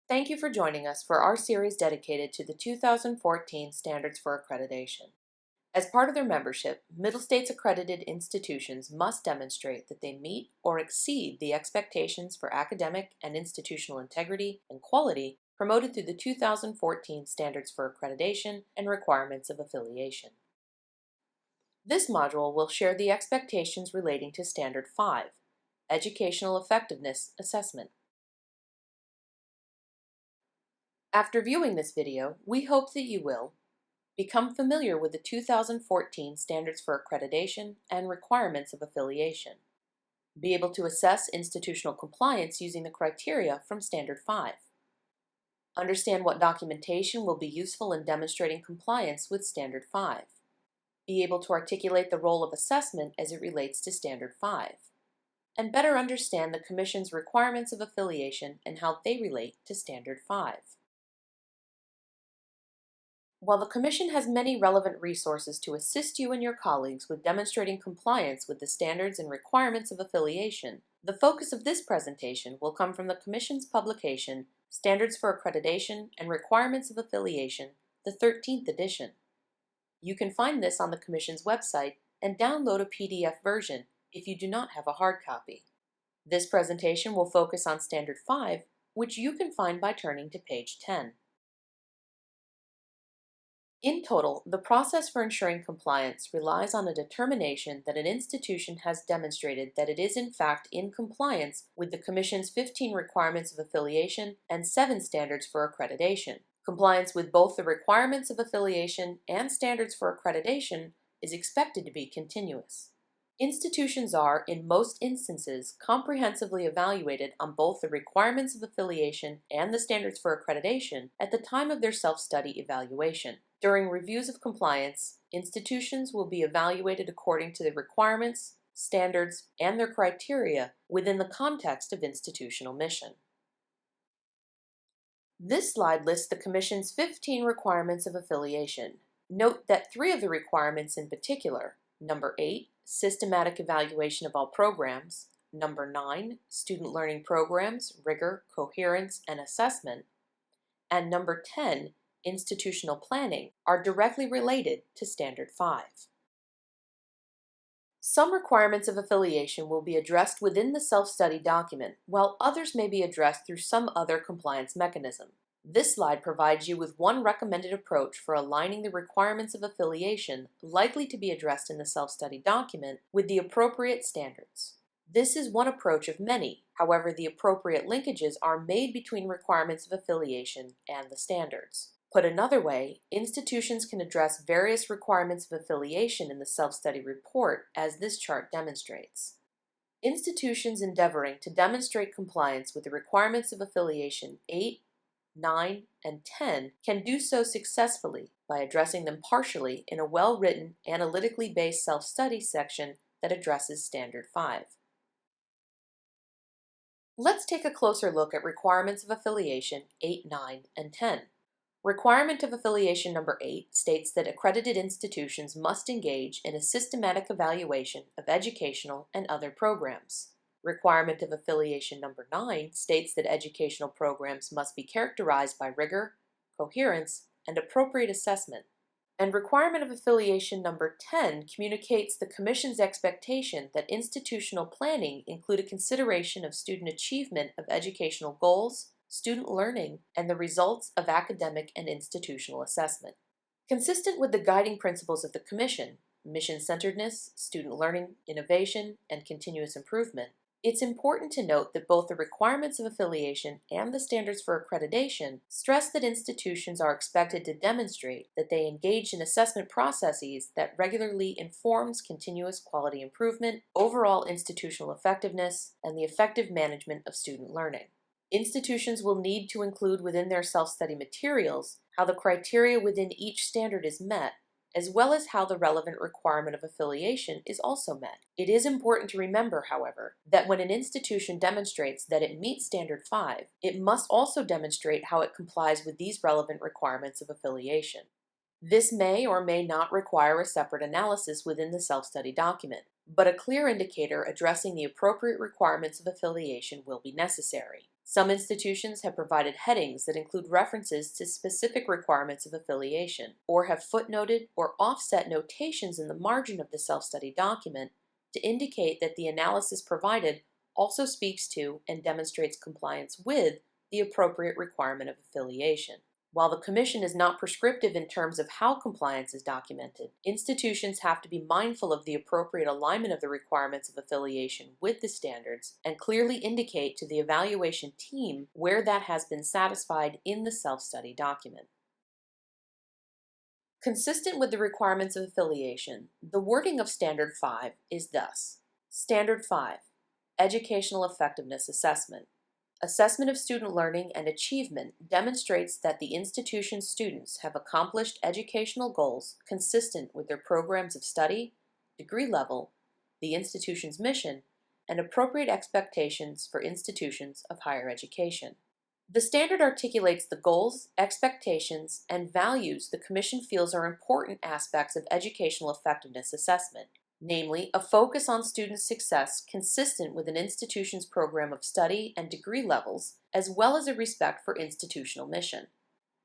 Thank you for joining us for our series dedicated to the 2014 Standards for Accreditation. As part of their membership, Middle States accredited institutions must demonstrate that they meet or exceed the expectations for academic and institutional integrity and quality promoted through the 2014 Standards for Accreditation and Requirements of Affiliation. This module will share the expectations relating to Standard 5, Educational Effectiveness Assessment. After viewing this video, we hope that you will become familiar with the 2014 Standards for Accreditation and Requirements of Affiliation. Be able to assess institutional compliance using the criteria from Standard 5. Understand what documentation will be useful in demonstrating compliance with Standard 5. Be able to articulate the role of assessment as it relates to Standard 5. And better understand the Commission's requirements of affiliation and how they relate to Standard 5. While the Commission has many relevant resources to assist you and your colleagues with demonstrating compliance with the standards and requirements of affiliation, the focus of this presentation will come from the Commission's publication, Standards for Accreditation and Requirements of Affiliation, the 13th edition. You can find this on the Commission's website and download a PDF version if you do not have a hard copy. This presentation will focus on Standard 5, which you can find by turning to page 10. In total, the process for ensuring compliance relies on a determination that an institution has demonstrated that it is in fact in compliance with the Commission's 15 requirements of affiliation and 7 standards for accreditation. Compliance with both the requirements of affiliation and standards for accreditation is expected to be continuous. Institutions are, in most instances, comprehensively evaluated on both the requirements of affiliation and the standards for accreditation at the time of their self-study evaluation. During reviews of compliance, institutions will be evaluated according to the requirements, standards, and their criteria within the context of institutional mission. This slide lists the Commission's 15 requirements of affiliation. Note that 3 of the requirements in particular, number 8, systematic evaluation of all programs, number 9, student learning programs, rigor, coherence, and assessment, and number 10, institutional planning, are directly related to Standard 5. Some requirements of affiliation will be addressed within the self-study document, while others may be addressed through some other compliance mechanism. This slide provides you with one recommended approach for aligning the requirements of affiliation likely to be addressed in the self-study document with the appropriate standards. This is one approach of many. However, the appropriate linkages are made between requirements of affiliation and the standards. Put another way, institutions can address various requirements of affiliation in the self-study report, as this chart demonstrates. Institutions endeavoring to demonstrate compliance with the requirements of affiliation 8, 9, and 10 can do so successfully by addressing them partially in a well-written, analytically based self-study section that addresses Standard 5. Let's take a closer look at requirements of affiliation 8, 9, and 10. Requirement of affiliation number 8 states that accredited institutions must engage in a systematic evaluation of educational and other programs. Requirement of affiliation number 9 states that educational programs must be characterized by rigor, coherence, and appropriate assessment. And requirement of affiliation number 10 communicates the Commission's expectation that institutional planning include a consideration of student achievement of educational goals, student learning, and the results of academic and institutional assessment. Consistent with the guiding principles of the Commission, mission-centeredness, student learning, innovation, and continuous improvement, it's important to note that both the requirements of affiliation and the standards for accreditation stress that institutions are expected to demonstrate that they engage in assessment processes that regularly informs continuous quality improvement, overall institutional effectiveness, and the effective management of student learning. Institutions will need to include within their self-study materials how the criteria within each standard is met, as well as how the relevant requirement of affiliation is also met. It is important to remember, however, that when an institution demonstrates that it meets Standard 5, it must also demonstrate how it complies with these relevant requirements of affiliation. This may or may not require a separate analysis within the self-study document, but a clear indicator addressing the appropriate requirements of affiliation will be necessary. Some institutions have provided headings that include references to specific requirements of affiliation, or have footnoted or offset notations in the margin of the self-study document to indicate that the analysis provided also speaks to and demonstrates compliance with the appropriate requirement of affiliation. While the Commission is not prescriptive in terms of how compliance is documented, institutions have to be mindful of the appropriate alignment of the requirements of affiliation with the standards and clearly indicate to the evaluation team where that has been satisfied in the self-study document. Consistent with the requirements of affiliation, the wording of Standard 5 is thus: Standard 5, Educational Effectiveness Assessment. Assessment of student learning and achievement demonstrates that the institution's students have accomplished educational goals consistent with their programs of study, degree level, the institution's mission, and appropriate expectations for institutions of higher education. The standard articulates the goals, expectations, and values the Commission feels are important aspects of educational effectiveness assessment, namely a focus on student success consistent with an institution's program of study and degree levels, as well as a respect for institutional mission.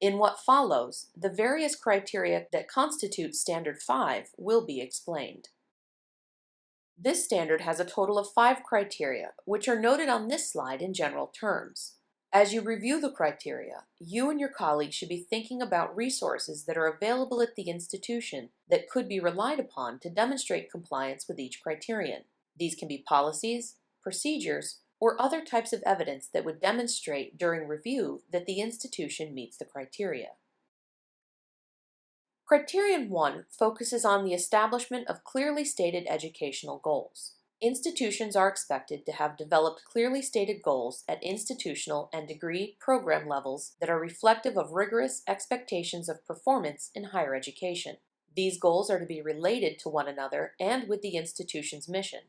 In what follows, the various criteria that constitute Standard 5 will be explained. This standard has a total of 5 criteria, which are noted on this slide in general terms. As you review the criteria, you and your colleagues should be thinking about resources that are available at the institution that could be relied upon to demonstrate compliance with each criterion. These can be policies, procedures, or other types of evidence that would demonstrate during review that the institution meets the criteria. Criterion 1 focuses on the establishment of clearly stated educational goals. Institutions are expected to have developed clearly stated goals at institutional and degree program levels that are reflective of rigorous expectations of performance in higher education. These goals are to be related to one another and with the institution's mission.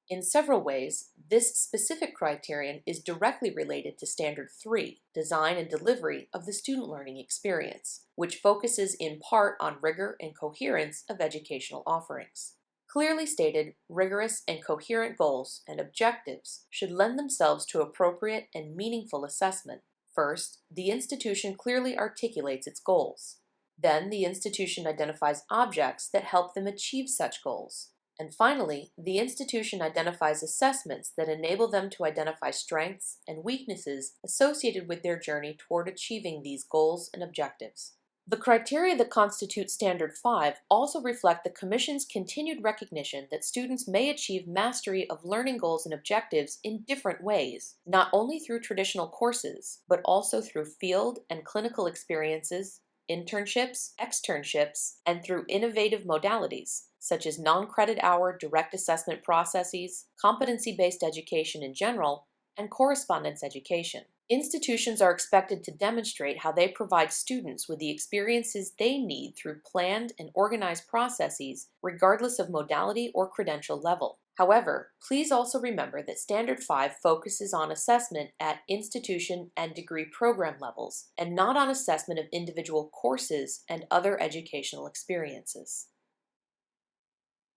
In several ways, this specific criterion is directly related to Standard 3, Design and Delivery of the Student Learning Experience, which focuses in part on rigor and coherence of educational offerings. Clearly stated, rigorous, and coherent goals and objectives should lend themselves to appropriate and meaningful assessment. First, the institution clearly articulates its goals. Then, the institution identifies objects that help them achieve such goals. And finally, the institution identifies assessments that enable them to identify strengths and weaknesses associated with their journey toward achieving these goals and objectives. The criteria that constitute Standard 5 also reflect the Commission's continued recognition that students may achieve mastery of learning goals and objectives in different ways, not only through traditional courses, but also through field and clinical experiences, internships, externships, and through innovative modalities, such as non-credit hour direct assessment processes, competency-based education in general, and correspondence education. Institutions are expected to demonstrate how they provide students with the experiences they need through planned and organized processes, regardless of modality or credential level. However, please also remember that Standard 5 focuses on assessment at institution and degree program levels, and not on assessment of individual courses and other educational experiences.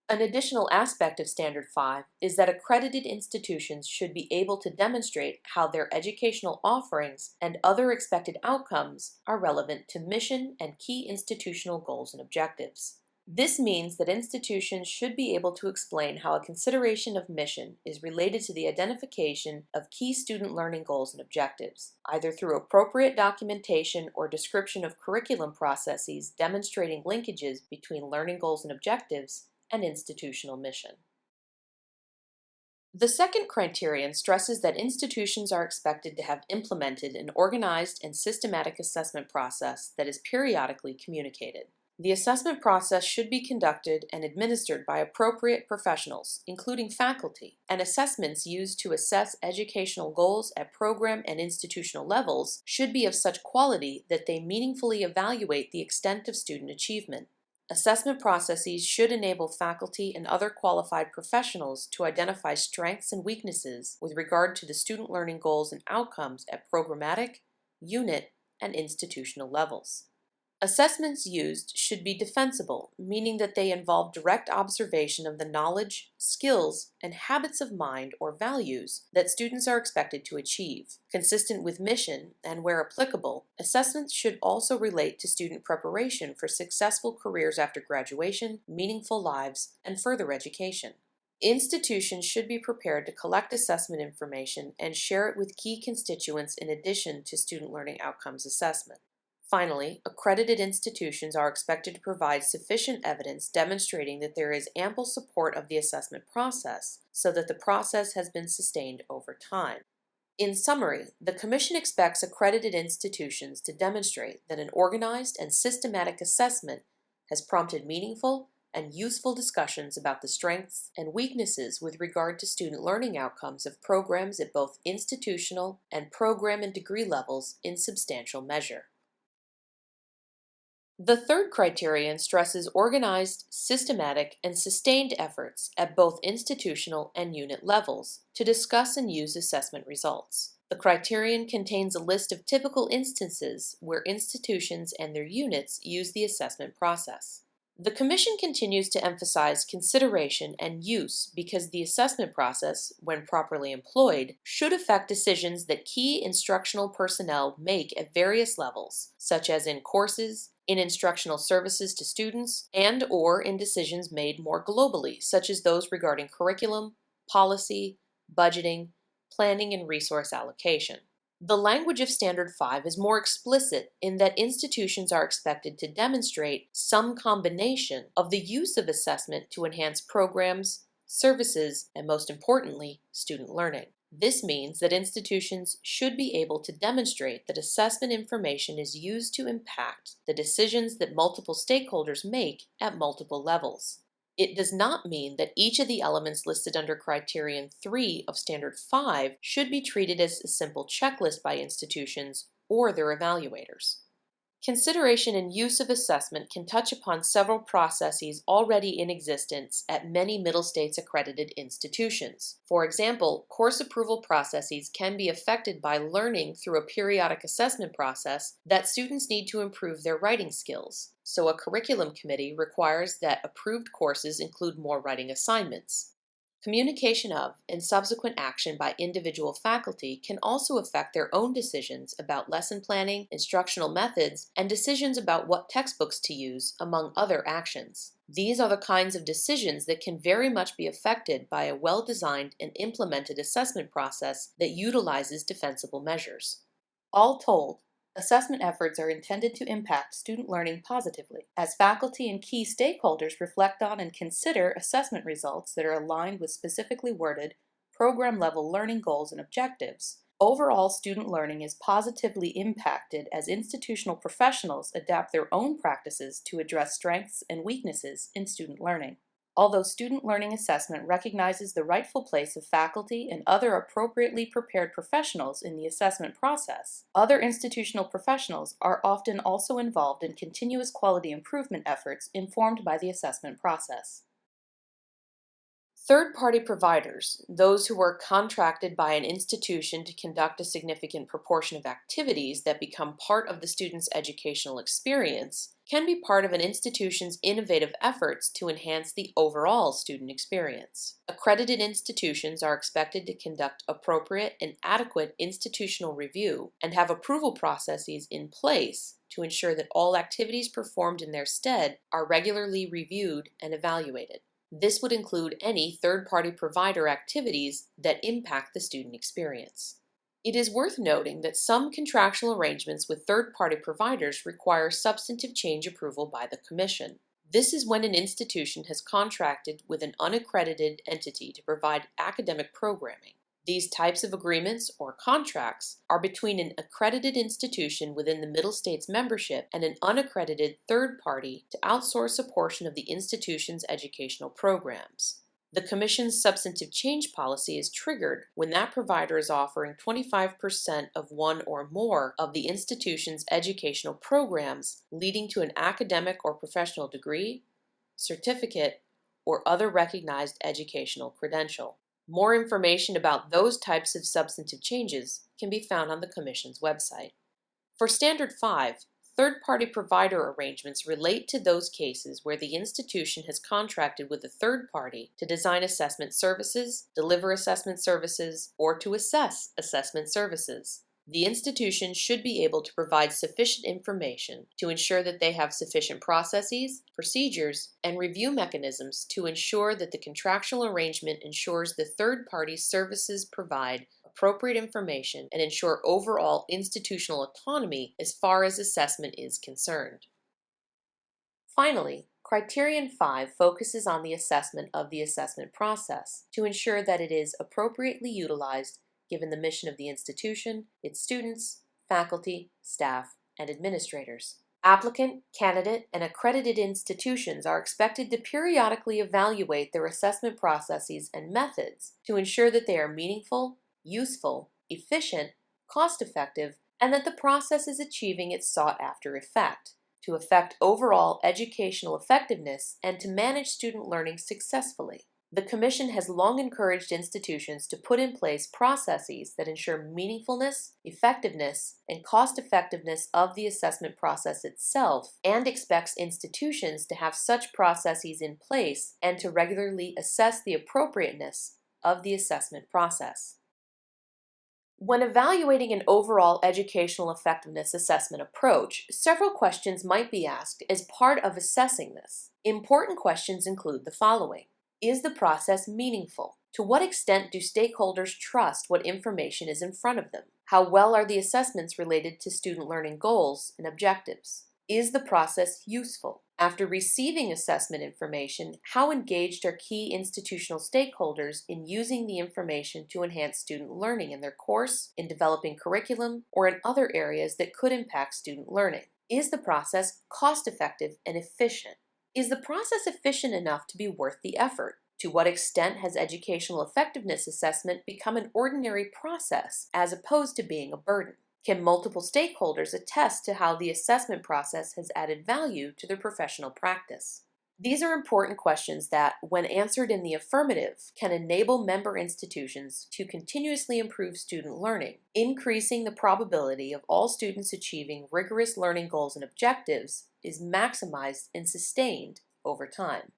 An additional aspect of Standard 5 is that accredited institutions should be able to demonstrate how their educational offerings and other expected outcomes are relevant to mission and key institutional goals and objectives. This means that institutions should be able to explain how a consideration of mission is related to the identification of key student learning goals and objectives, either through appropriate documentation or description of curriculum processes demonstrating linkages between learning goals and objectives and institutional mission. The second criterion stresses that institutions are expected to have implemented an organized and systematic assessment process that is periodically communicated. The assessment process should be conducted and administered by appropriate professionals, including faculty, and assessments used to assess educational goals at program and institutional levels should be of such quality that they meaningfully evaluate the extent of student achievement. Assessment processes should enable faculty and other qualified professionals to identify strengths and weaknesses with regard to the student learning goals and outcomes at programmatic, unit, and institutional levels. Assessments used should be defensible, meaning that they involve direct observation of the knowledge, skills, and habits of mind or values that students are expected to achieve. Consistent with mission, and where applicable, assessments should also relate to student preparation for successful careers after graduation, meaningful lives, and further education. Institutions should be prepared to collect assessment information and share it with key constituents in addition to student learning outcomes assessment. Finally, accredited institutions are expected to provide sufficient evidence demonstrating that there is ample support of the assessment process so that the process has been sustained over time. In summary, the Commission expects accredited institutions to demonstrate that an organized and systematic assessment has prompted meaningful and useful discussions about the strengths and weaknesses with regard to student learning outcomes of programs at both institutional and program and degree levels in substantial measure. The third criterion stresses organized, systematic, and sustained efforts at both institutional and unit levels to discuss and use assessment results. The criterion contains a list of typical instances where institutions and their units use the assessment process. The Commission continues to emphasize consideration and use because the assessment process, when properly employed, should affect decisions that key instructional personnel make at various levels, such as in courses, in instructional services to students, and/or in decisions made more globally, such as those regarding curriculum, policy, budgeting, planning, and resource allocation. The language of Standard 5 is more explicit in that institutions are expected to demonstrate some combination of the use of assessment to enhance programs, services, and most importantly, student learning. This means that institutions should be able to demonstrate that assessment information is used to impact the decisions that multiple stakeholders make at multiple levels. It does not mean that each of the elements listed under Criterion 3 of Standard 5 should be treated as a simple checklist by institutions or their evaluators. Consideration and use of assessment can touch upon several processes already in existence at many Middle States accredited institutions. For example, course approval processes can be affected by learning through a periodic assessment process that students need to improve their writing skills. So a curriculum committee requires that approved courses include more writing assignments. Communication of and subsequent action by individual faculty can also affect their own decisions about lesson planning, instructional methods, and decisions about what textbooks to use, among other actions. These are the kinds of decisions that can very much be affected by a well-designed and implemented assessment process that utilizes defensible measures. All told, assessment efforts are intended to impact student learning positively, as faculty and key stakeholders reflect on and consider assessment results that are aligned with specifically worded, program-level learning goals and objectives. Overall student learning is positively impacted as institutional professionals adapt their own practices to address strengths and weaknesses in student learning. Although student learning assessment recognizes the rightful place of faculty and other appropriately prepared professionals in the assessment process, other institutional professionals are often also involved in continuous quality improvement efforts informed by the assessment process. Third-party providers, those who are contracted by an institution to conduct a significant proportion of activities that become part of the student's educational experience, can be part of an institution's innovative efforts to enhance the overall student experience. Accredited institutions are expected to conduct appropriate and adequate institutional review and have approval processes in place to ensure that all activities performed in their stead are regularly reviewed and evaluated. This would include any third-party provider activities that impact the student experience. It is worth noting that some contractual arrangements with third-party providers require substantive change approval by the Commission. This is when an institution has contracted with an unaccredited entity to provide academic programming. These types of agreements or contracts are between an accredited institution within the Middle States membership and an unaccredited third party to outsource a portion of the institution's educational programs. The Commission's substantive change policy is triggered when that provider is offering 25% of one or more of the institution's educational programs, leading to an academic or professional degree, certificate, or other recognized educational credential. More information about those types of substantive changes can be found on the Commission's website. For Standard 5, third-party provider arrangements relate to those cases where the institution has contracted with a third party to design assessment services, deliver assessment services, or to assess assessment services. The institution should be able to provide sufficient information to ensure that they have sufficient processes, procedures, and review mechanisms to ensure that the contractual arrangement ensures the third party's services provide appropriate information and ensure overall institutional autonomy as far as assessment is concerned. Finally, Criterion 5 focuses on the assessment of the assessment process to ensure that it is appropriately utilized given the mission of the institution, its students, faculty, staff, and administrators. Applicant, candidate, and accredited institutions are expected to periodically evaluate their assessment processes and methods to ensure that they are meaningful, useful, efficient, cost-effective, and that the process is achieving its sought-after effect, to affect overall educational effectiveness and to manage student learning successfully. The Commission has long encouraged institutions to put in place processes that ensure meaningfulness, effectiveness, and cost-effectiveness of the assessment process itself, and expects institutions to have such processes in place and to regularly assess the appropriateness of the assessment process. When evaluating an overall educational effectiveness assessment approach, several questions might be asked as part of assessing this. Important questions include the following. Is the process meaningful? To what extent do stakeholders trust what information is in front of them? How well are the assessments related to student learning goals and objectives? Is the process useful? After receiving assessment information, how engaged are key institutional stakeholders in using the information to enhance student learning in their course, in developing curriculum, or in other areas that could impact student learning? Is the process cost-effective and efficient? Is the process efficient enough to be worth the effort? To what extent has educational effectiveness assessment become an ordinary process as opposed to being a burden? Can multiple stakeholders attest to how the assessment process has added value to their professional practice? These are important questions that, when answered in the affirmative, can enable member institutions to continuously improve student learning, increasing the probability of all students achieving rigorous learning goals and objectives is maximized and sustained over time.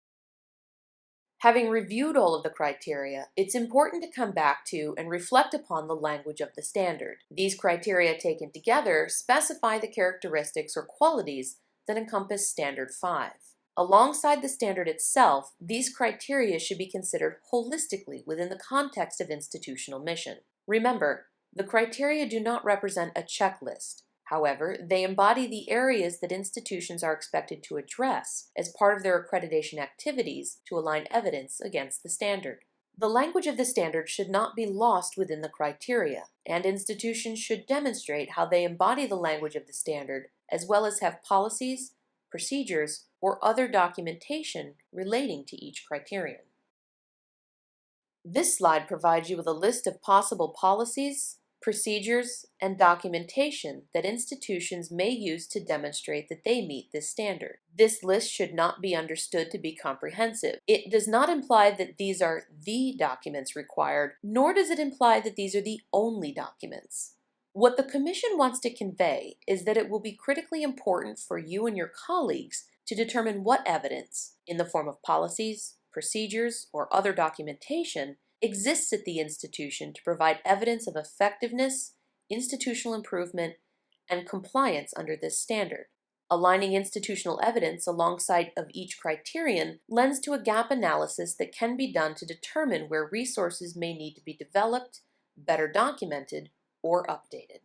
Having reviewed all of the criteria, it's important to come back to and reflect upon the language of the standard. These criteria taken together specify the characteristics or qualities that encompass Standard 5. Alongside the standard itself, these criteria should be considered holistically within the context of institutional mission. Remember, the criteria do not represent a checklist. However, they embody the areas that institutions are expected to address as part of their accreditation activities to align evidence against the standard. The language of the standard should not be lost within the criteria, and institutions should demonstrate how they embody the language of the standard, as well as have policies, procedures, or other documentation relating to each criterion. This slide provides you with a list of possible policies, procedures, and documentation that institutions may use to demonstrate that they meet this standard. This list should not be understood to be comprehensive. It does not imply that these are the documents required, nor does it imply that these are the only documents. What the Commission wants to convey is that it will be critically important for you and your colleagues to determine what evidence, in the form of policies, procedures, or other documentation, exists at the institution to provide evidence of effectiveness, institutional improvement, and compliance under this standard. Aligning institutional evidence alongside of each criterion lends to a gap analysis that can be done to determine where resources may need to be developed, better documented, or updated.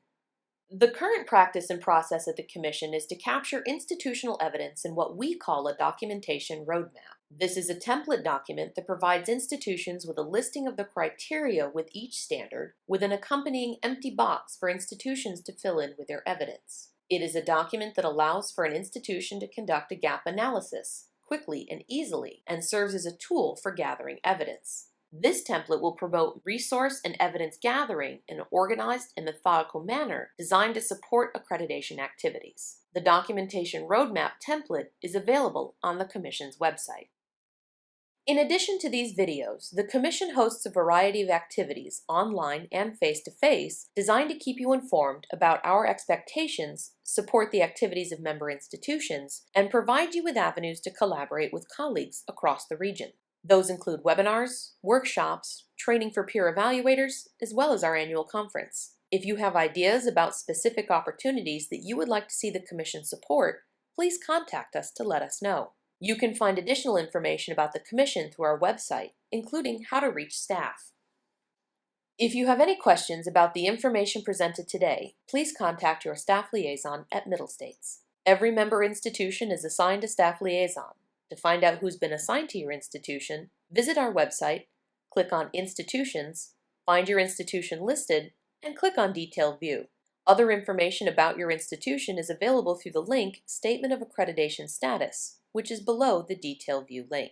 The current practice and process at the Commission is to capture institutional evidence in what we call a documentation roadmap. This is a template document that provides institutions with a listing of the criteria with each standard, with an accompanying empty box for institutions to fill in with their evidence. It is a document that allows for an institution to conduct a gap analysis quickly and easily, and serves as a tool for gathering evidence. This template will promote resource and evidence gathering in an organized and methodical manner designed to support accreditation activities. The documentation roadmap template is available on the Commission's website. In addition to these videos, the Commission hosts a variety of activities, online and face-to-face, designed to keep you informed about our expectations, support the activities of member institutions, and provide you with avenues to collaborate with colleagues across the region. Those include webinars, workshops, training for peer evaluators, as well as our annual conference. If you have ideas about specific opportunities that you would like to see the Commission support, please contact us to let us know. You can find additional information about the Commission through our website, including how to reach staff. If you have any questions about the information presented today, please contact your staff liaison at Middle States. Every member institution is assigned a staff liaison. To find out who's been assigned to your institution, visit our website, click on Institutions, find your institution listed, and click on Detailed View. Other information about your institution is available through the link Statement of Accreditation Status, which is below the Detailed View link.